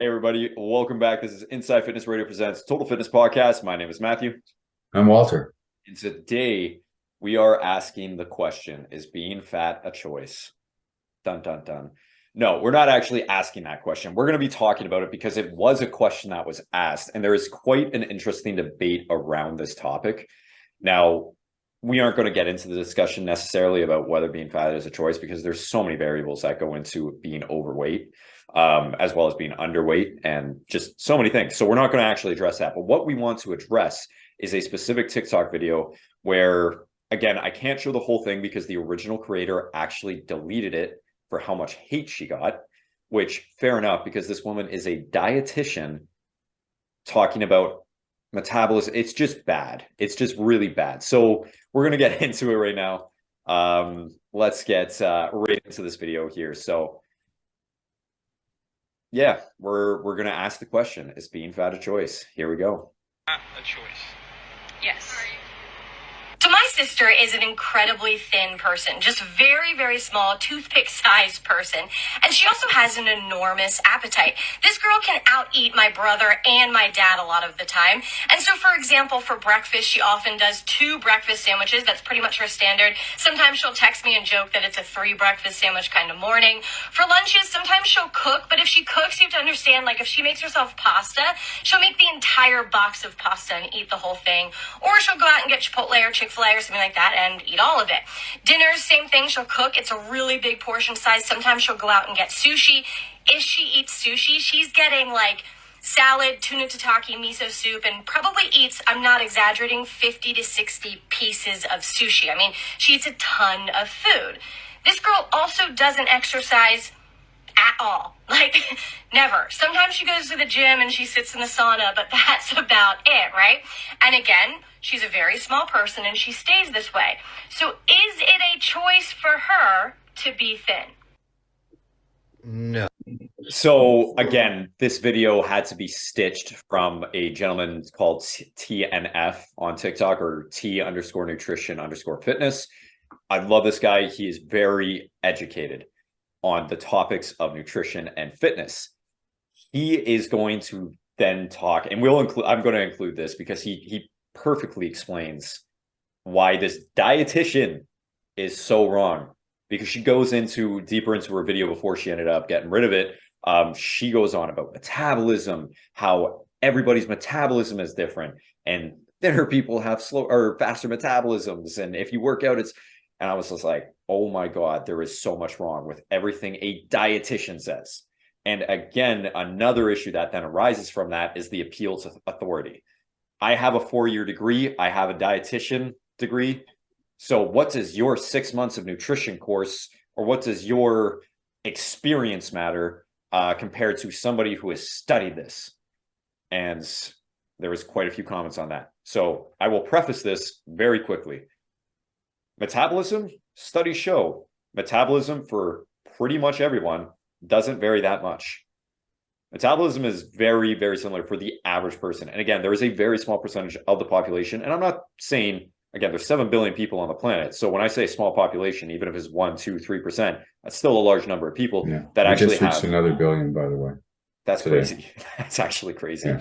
Hey everybody, welcome back. This is Inside Fitness Radio presents Total Fitness Podcast. My name is Matthew. I'm Walter. And today we are asking the question, is being fat a choice? Dun, dun, dun. No, we're not actually asking that question. We're going to be talking about it because it was a question that was asked, and there is quite an interesting debate around this topic. Now, we aren't going to get into the discussion necessarily about whether being fat is a choice because there's so many variables that go into being overweight, as well as being underweight and just so many things. So we're not going to actually address that. But what we want to address is a specific TikTok video where, again, I can't show the whole thing because the original creator actually deleted it for how much hate she got, which fair enough, because this woman is a dietitian talking about metabolism. It's just bad. It's just really bad. So we're going to get into it right now. Let's get right into this video here. So yeah, we're going to ask the question, is being fat a choice? Here we go. Not a choice. Yes. So my sister is an incredibly thin person, just very, very small, toothpick-sized person. And she also has an enormous appetite. This girl can out-eat my brother and my dad a lot of the time. And so, for example, for breakfast, she often does 2 breakfast sandwiches. That's pretty much her standard. Sometimes she'll text me and joke that it's a 3 breakfast sandwich kind of morning. For lunches, sometimes she'll cook, but if she cooks, you have to understand, like, if she makes herself pasta, she'll make the entire box of pasta and eat the whole thing. Or she'll go out and get Chipotle or Chick-fil-A or something like that and eat all of it. Dinners, same thing. She'll cook. It's a really big portion size. Sometimes she'll go out and get sushi. If she eats sushi, she's getting like salad, tuna tataki, miso soup, and probably eats, I'm not exaggerating, 50 to 60 pieces of sushi. I mean, she eats a ton of food. This girl also doesn't exercise at all. Like, never. Sometimes she goes to the gym and she sits in the sauna, but that's about it, right? And again, she's a very small person and she stays this way. So is it a choice for her to be thin? No. So again, this video had to be stitched from a gentleman called TNF on TikTok, or T_nutrition_fitness. I love this guy. He is very educated on the topics of nutrition and fitness. He is going to then talk, and I'm going to include this because he perfectly explains why this dietitian is so wrong, because she goes deeper into her video before she ended up getting rid of it. She goes on about metabolism, how everybody's metabolism is different, and thinner people have slow or faster metabolisms, and if you work out, and I was just like, oh my God, there is so much wrong with everything a dietitian says. And again, another issue that then arises from that is the appeal to authority. I have a 4-year degree. I have a dietitian degree. So what does your 6 months of nutrition course, or what does your experience matter compared to somebody who has studied this? And there was quite a few comments on that. So I will preface this very quickly. Metabolism, studies show metabolism for pretty much everyone doesn't vary that much. Metabolism is very, very similar for the average person. And again, there is a very small percentage of the population. And I'm not saying, again, there's 7 billion people on the planet. So when I say small population, even if it's 1, 2, 3%, that's still a large number of people that actually just reached another billion, by the way. That's today. Crazy. That's actually crazy. Yeah.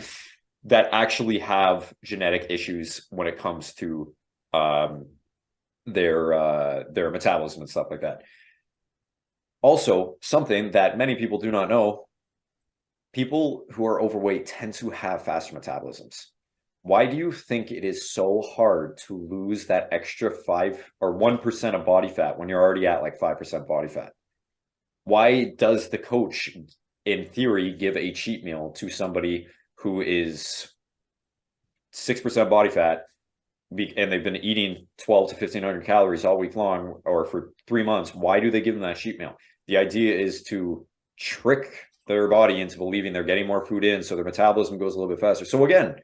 That actually have genetic issues when it comes to their metabolism and stuff like that. Also, something that many people do not know, people who are overweight tend to have faster metabolisms. Why do you think it is so hard to lose that extra 5 or 1% of body fat when you're already at like 5% body fat? Why does the coach, in theory, give a cheat meal to somebody who is 6% body fat, and they've been eating 12 to 1,500 calories all week long or for 3 months? Why do they give them that cheat meal? The idea is to trick their body into believing they're getting more food in, so their metabolism goes a little bit faster. So again,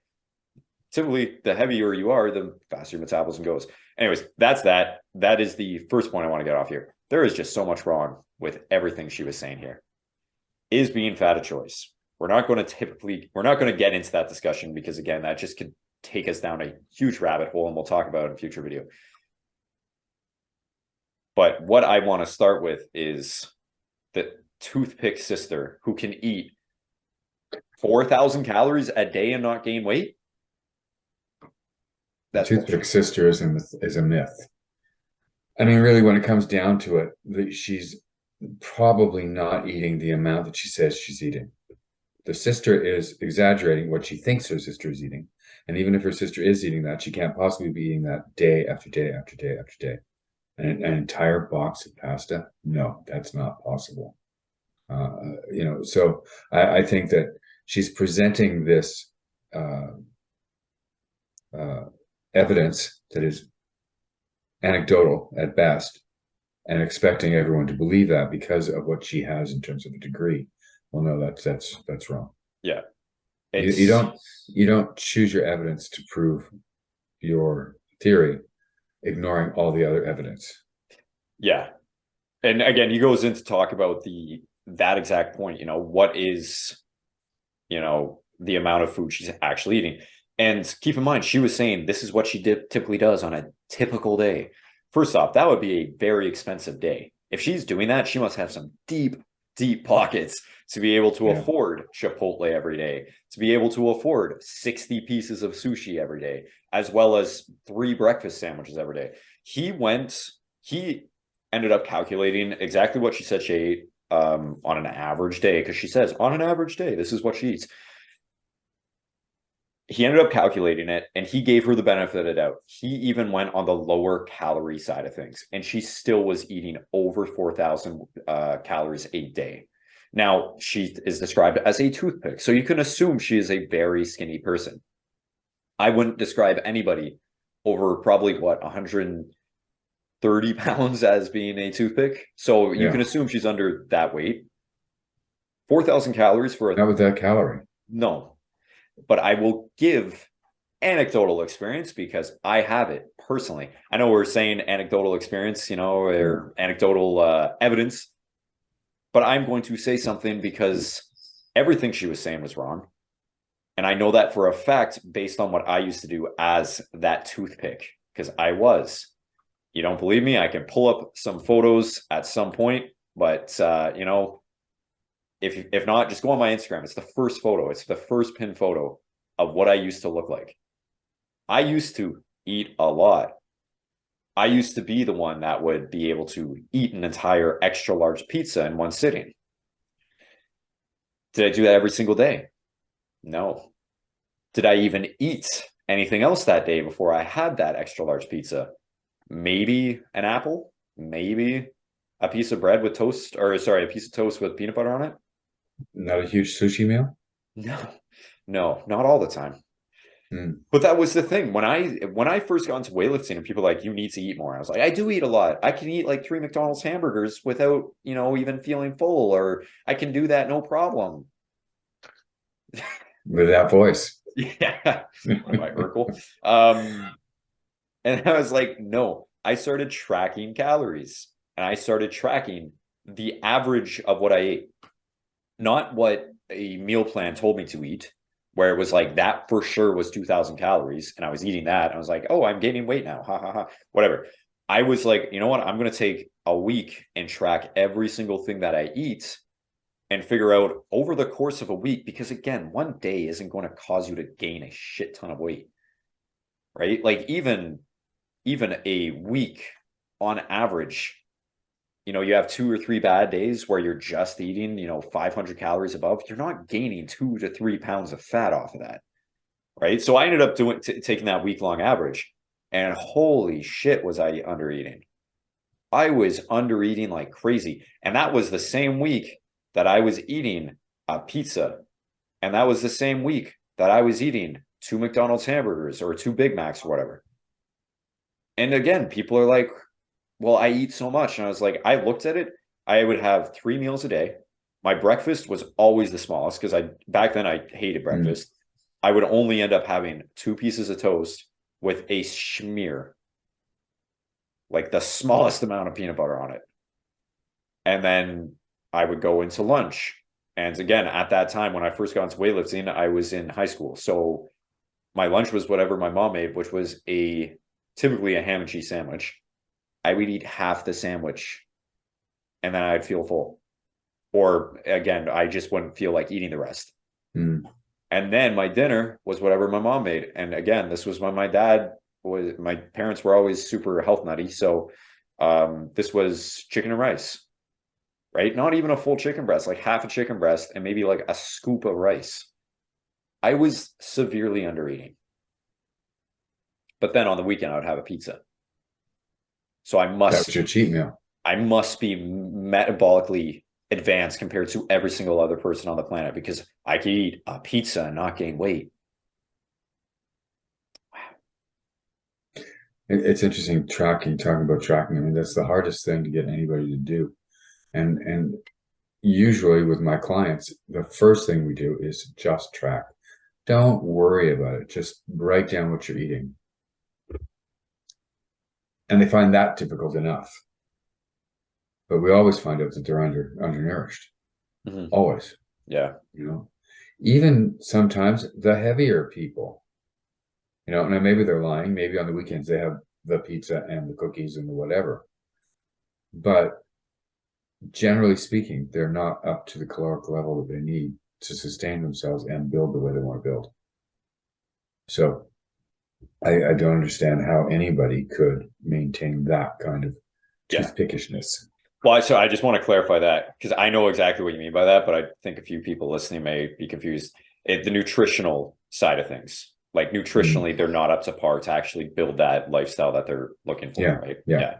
typically the heavier you are, the faster your metabolism goes. Anyways, that's that. That is the first point I want to get off here. There is just so much wrong with everything she was saying here. Is being fat a choice? We're not going to get into that discussion because, again, that just could take us down a huge rabbit hole, and we'll talk about it in a future video. But what I want to start with is the toothpick sister who can eat 4,000 calories a day and not gain weight? That's Toothpick bullshit. sister is a myth. I mean, really, when it comes down to it, she's probably not eating the amount that she says she's eating. The sister is exaggerating what she thinks her sister is eating. And even if her sister is eating that, she can't possibly be eating that day after day after day after day. An entire box of pasta? No, that's not possible. So I think that she's presenting this evidence that is anecdotal at best and expecting everyone to believe that because of what she has in terms of a degree. Well, no, that's wrong. Yeah. You don't choose your evidence to prove your theory, ignoring all the other evidence. Yeah. And again, he goes in to talk about that exact point, what is, the amount of food she's actually eating. And keep in mind, she was saying this is what she typically does on a typical day. First off, that would be a very expensive day. If she's doing that, she must have some deep, deep pockets to be able to afford Chipotle every day, to be able to afford 60 pieces of sushi every day, as well as 3 breakfast sandwiches every day. He ended up calculating exactly what she said she ate on an average day, because she says on an average day, this is what she eats. He ended up calculating it, and he gave her the benefit of the doubt. He even went on the lower calorie side of things, and she still was eating over 4,000 calories a day. Now, she is described as a toothpick, so you can assume she is a very skinny person. I wouldn't describe anybody over probably, 130 pounds as being a toothpick. So you can assume she's under that weight. 4,000 calories for not with that calorie. No. But I will give anecdotal experience because I have it personally. I know we're saying anecdotal experience, or anecdotal evidence, but I'm going to say something because everything she was saying was wrong. And I know that for a fact based on what I used to do as that toothpick, because I was. You don't believe me? I can pull up some photos at some point, but if not, just go on my Instagram. It's the first photo. It's the first pin photo of what I used to look like. I used to eat a lot. I used to be the one that would be able to eat an entire extra large pizza in one sitting. Did I do that every single day? No. Did I even eat anything else that day before I had that extra large pizza? Maybe an apple, maybe a piece of bread with toast, a piece of toast with peanut butter on it. Not a huge sushi meal? No, not all the time. But that was the thing. When I first got into weightlifting and people were like, you need to eat more. I was like, I do eat a lot. I can eat like 3 McDonald's hamburgers without, even feeling full, or I can do that no problem. With that voice. Yeah. My Urkel. And I was like, no, I started tracking calories, and I started tracking the average of what I ate. Not what a meal plan told me to eat, where it was like that for sure was 2,000 calories, and I was eating that. And I was like, oh, I'm gaining weight now. Ha ha ha. Whatever. I was like, you know what? I'm going to take a week and track every single thing that I eat and figure out over the course of a week, because again, one day isn't going to cause you to gain a shit ton of weight, right? Like even a week on average, you have 2 or 3 bad days where you're just eating, 500 calories above, you're not gaining 2 to 3 pounds of fat off of that. Right. So I ended up taking that week-long average, and holy shit, was I under eating. I was under eating like crazy. And that was the same week that I was eating a pizza. And that was the same week that I was eating 2 McDonald's hamburgers or 2 Big Macs or whatever. And again, people are like, well, I eat so much. And I was like, I looked at it. I would have 3 meals a day. My breakfast was always the smallest because back then I hated breakfast. I would only end up having 2 pieces of toast with a schmear, like the smallest amount of peanut butter on it. And then I would go into lunch. And again, at that time, when I first got into weightlifting, I was in high school. So my lunch was whatever my mom made, which was typically a ham and cheese sandwich. I would eat half the sandwich and then I'd feel full. Or again, I just wouldn't feel like eating the rest. And then my dinner was whatever my mom made. And again, this was when my parents were always super health nutty. So this was chicken and rice, right? Not even a full chicken breast, like half a chicken breast and maybe like a scoop of rice. I was severely under eating. But then on the weekend, I would have a pizza. So That was your cheat meal. I must be metabolically advanced compared to every single other person on the planet because I could eat a pizza and not gain weight. It's interesting talking about tracking. I mean, that's the hardest thing to get anybody to do. And usually with my clients, the first thing we do is just track. Don't worry about it. Just write down what you're eating. And they find that difficult enough. But we always find out that they're undernourished. Mm-hmm. Always. Yeah. You know, even sometimes the heavier people, you know, and maybe they're lying. Maybe on the weekends they have the pizza and the cookies and the whatever. But generally speaking, they're not up to the caloric level that they need to sustain themselves and build the way they want to build. So I don't understand how anybody could maintain that kind of toothpickishness. Well, so I just want to clarify that because I know exactly what you mean by that, but I think a few people listening may be confused. The nutritional side of things, like nutritionally, they're not up to par to actually build that lifestyle that they're looking for, right? Yeah.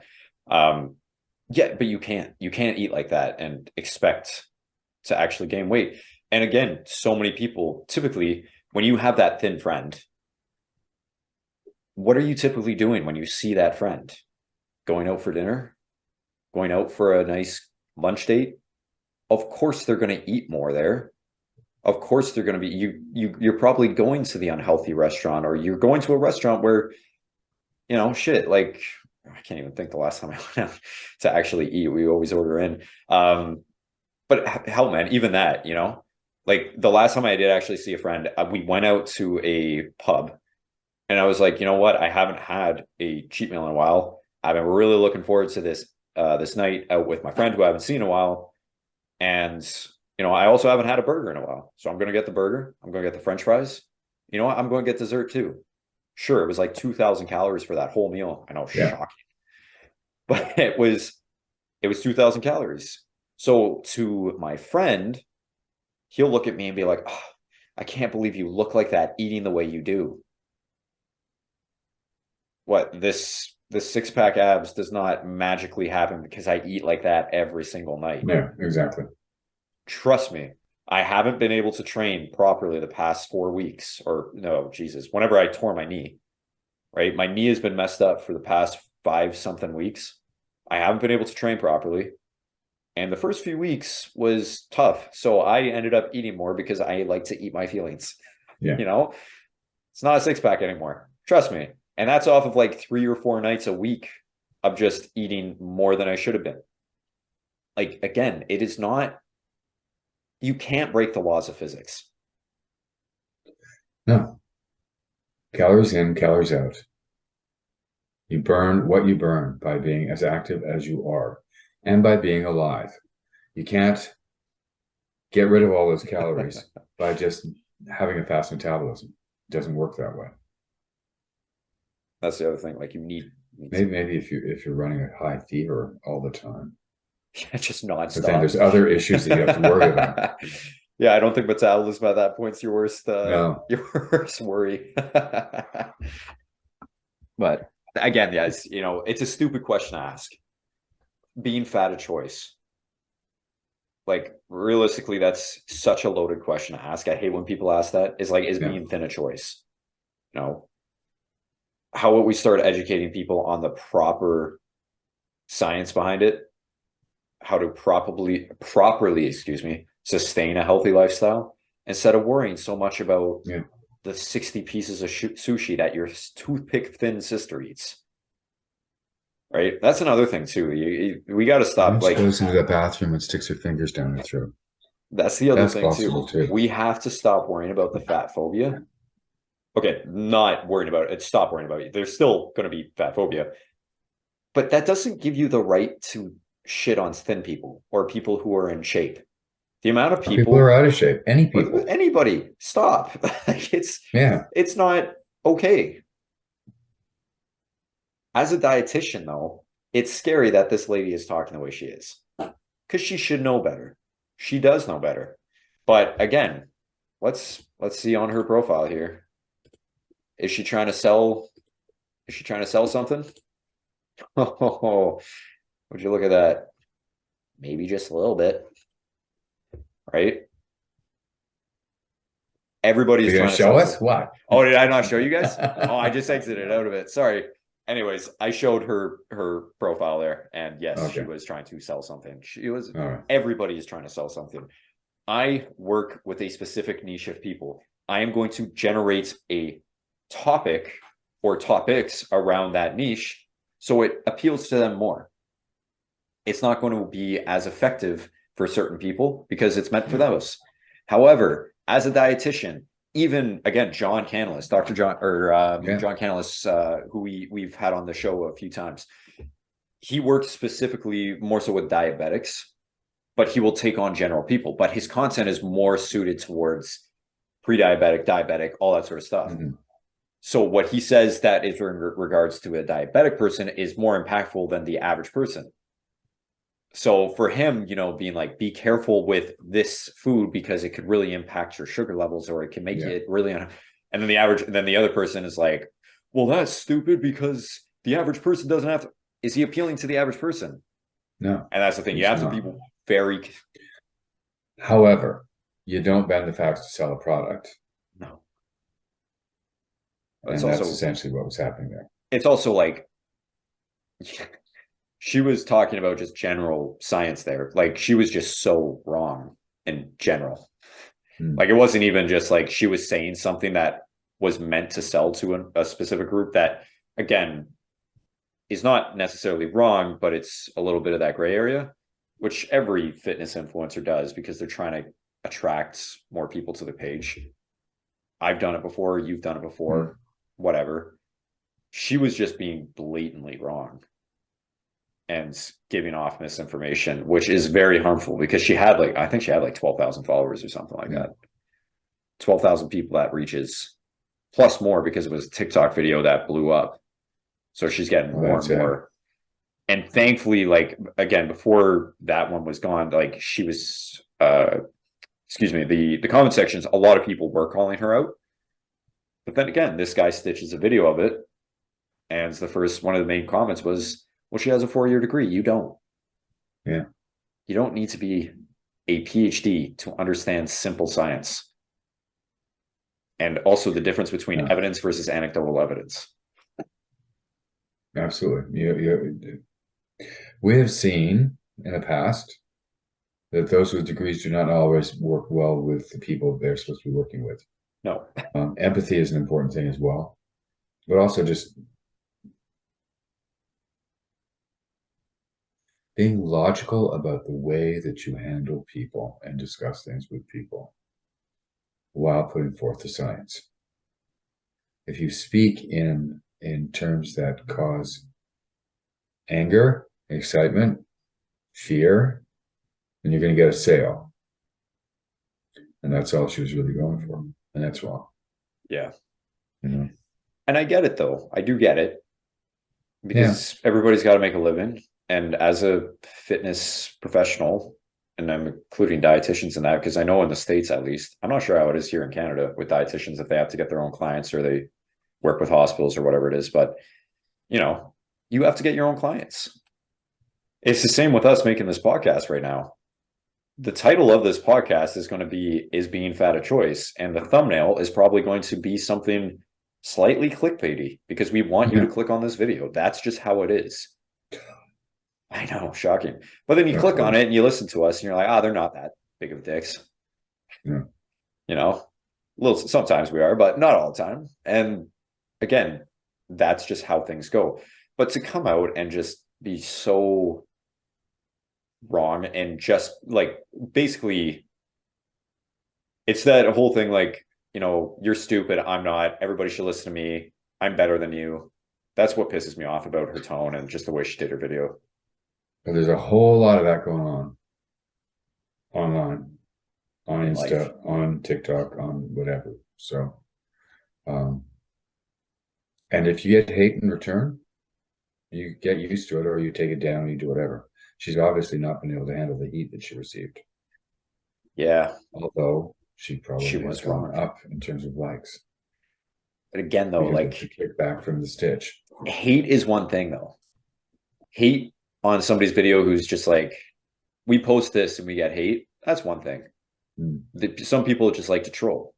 But you can't eat like that and expect to actually gain weight. And again, so many people, typically, when you have that thin friend, what are you typically doing when you see that friend? Going out for dinner? Going out for a nice lunch date? Of course they're going to eat more there. Of course they're going to be, you're probably going to the unhealthy restaurant, or you're going to a restaurant where, you know, shit, like, I can't even think the last time I went out to actually eat. We always order in. But hell, man, even that, you know, like the last time I did actually see a friend, we went out to a pub and I was like, you know what? I haven't had a cheat meal in a while. I've been really looking forward to this night out with my friend who I haven't seen in a while. And, you know, I also haven't had a burger in a while. So I'm going to get the burger. I'm going to get the French fries. You know what? I'm going to get dessert too. Sure, it was like 2,000 calories for that whole meal. I know, shocking. But it was 2,000 calories. So to my friend, he'll look at me and be like, oh, I can't believe you look like that eating the way you do. What, this 6-pack abs does not magically happen because I eat like that every single night. Yeah, exactly. Trust me, I haven't been able to train properly the past 4 weeks, or no, Jesus, whenever I tore my knee, right? My knee has been messed up for the past 5-something weeks. I haven't been able to train properly. And the first few weeks was tough. So I ended up eating more because I like to eat my feelings. Yeah. You know, it's not a 6-pack anymore. Trust me. And that's off of like 3 or 4 nights a week of just eating more than I should have been. Like, again, it is not, you can't break the laws of physics. No. Calories in, calories out. You burn what you burn by being as active as you are and by being alive. You can't get rid of all those calories by just having a fast metabolism. It doesn't work that way. That's the other thing. Like, you need maybe if you're running a high fever all the time. Just nonstop. But then there's other issues that you have to worry about. Yeah, I don't think metabolism at that point's your worst your worst worry. But again, guys, you know, it's a stupid question to ask. Being fat a choice? Like, realistically, that's such a loaded question to ask. I hate when people ask that. Is being thin a choice? You know, how about we start educating people on the proper science behind it, how to properly, sustain a healthy lifestyle instead of worrying so much about the 60 pieces of sushi that your toothpick thin sister eats. Right? That's another thing too. We got to stop. Like, goes into the bathroom and sticks her fingers down her throat. That's the other thing too. We have to stop worrying about the fat phobia. Okay, not worrying about it. Stop worrying about it. There's still going to be fat phobia, but that doesn't give you the right to shit on thin people or people who are in shape. The amount of People people are out of shape. Any people. anybody, stop. Like, Yeah. it's not okay. As a dietitian, though, it's scary that this lady is talking the way she is, because she should know better. She does know better. But again, let's see on her profile here. Is she trying to sell? Is she trying to sell something? Oh, would you look at that? Maybe just a little bit, right? Everybody's You're trying gonna to show sell us something. what? Oh, did I not show you guys? Oh, I just exited out of it. Sorry. Anyways, I showed her profile there, and yes, she Okay. was trying to sell something. She was. All right. Everybody is trying to sell something. I work with a specific niche of people. I am going to generate a topic or topics around that niche so it appeals to them more. It's not going to be as effective for certain people because it's meant for those. However, as a dietitian, even again, John Canalis, Dr. John John Canalis, who we've had on the show a few times, he works specifically more so with diabetics, but he will take on general people. But his content is more suited towards pre-diabetic, diabetic, all that sort of stuff. Mm-hmm. So what he says that is in regards to a diabetic person is more impactful than the average person. So for him, you know, being like, be careful with this food because it could really impact your sugar levels, or it can make it really, and then the other person is like, well, that's stupid because the average person doesn't have to. Is he appealing to the average person? No. And that's the thing. You have to be very. However, you don't bend the facts to sell a product. No. And that's essentially what was happening there. It's also like, she was talking about just general science there. Like, she was just so wrong in general. Like, it wasn't even just like she was saying something that was meant to sell to a specific group that, again, is not necessarily wrong, but it's a little bit of that gray area, which every fitness influencer does because they're trying to attract more people to the page. I've done it before. You've done it before. Whatever. She was just being blatantly wrong and giving off misinformation, which is very harmful because I think she had like 12,000 followers or something like that. 12,000 people that reaches, plus more because it was a TikTok video that blew up. So she's getting more and more. And thankfully, like, again, before that one was gone, like, she was, the comment sections, a lot of people were calling her out. But then again, this guy stitches a video of it. And one of the main comments was, well, she has a 4-year degree. You don't. Yeah. You don't need to be a PhD to understand simple science. And also the difference between evidence versus anecdotal evidence. Absolutely. We have seen in the past that those with degrees do not always work well with the people they're supposed to be working with. No. Empathy is an important thing as well, but also just being logical about the way that you handle people and discuss things with people while putting forth the science. If you speak in terms that cause anger, excitement, fear, then you're going to get a sale. And that's all she was really going for. And that's wrong. Yeah. You know? And I get it, though. I do get it. Because everybody's got to make a living. And as a fitness professional, and I'm including dietitians in that, because I know in the States, at least, I'm not sure how it is here in Canada with dietitians, if they have to get their own clients or they work with hospitals or whatever it is. But, you know, you have to get your own clients. It's the same with us making this podcast right now. The title of this podcast is going to be, Is Being Fat a Choice? And the thumbnail is probably going to be something slightly clickbaity because we want you to click on this video. That's just how it is. I know, shocking. But then you click on it and you listen to us and you're like, they're not that big of dicks. Yeah. You know, sometimes we are, but not all the time. And again, that's just how things go. But to come out and just be so wrong and just like, basically, it's that whole thing like, you know, you're stupid, I'm not, everybody should listen to me, I'm better than you. That's what pisses me off about her tone and just the way she did her video. But there's a whole lot of that going on online. on in Insta, on TikTok, on whatever. So, and if you get hate in return, you get used to it, or you take it down, and you do whatever. She's obviously not been able to handle the heat that she received. Yeah, Although she probably she has was gone wrong. up in terms of likes But again, though, because of the like kickback from the stitch. hate is one thing, though. Hate on somebody's video who's just like, we post this and we get hate. That's one thing. Some people just like to troll.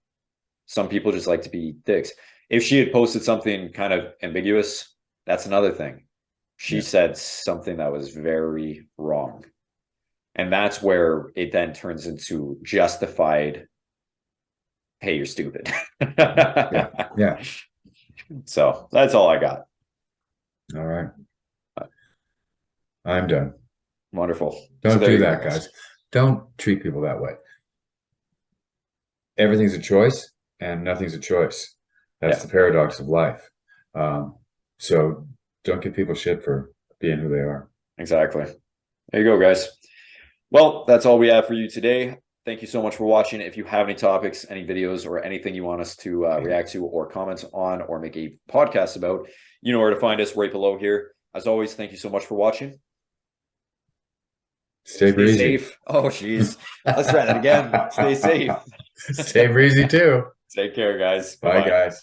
Some people just like to be dicks. If she had posted something kind of ambiguous, that's another thing. She said something that was very wrong. And that's where it then turns into justified, hey, you're stupid. Yeah. So that's all I got. All right. I'm done. Wonderful. Don't there do you go, that, guys. Don't treat people that way. Everything's a choice and nothing's a choice. That's the paradox of life. So don't give people shit for being who they are. Exactly. There you go, guys. Well, that's all we have for you today. Thank you so much for watching. If you have any topics, any videos, or anything you want us to react to or comment on or make a podcast about, you know where to find us right below here. As always, thank you so much for watching. Stay breezy. Safe. Oh, geez. Let's try that again. Stay safe. Stay breezy too. Take care, guys. Bye, Bye-bye. guys.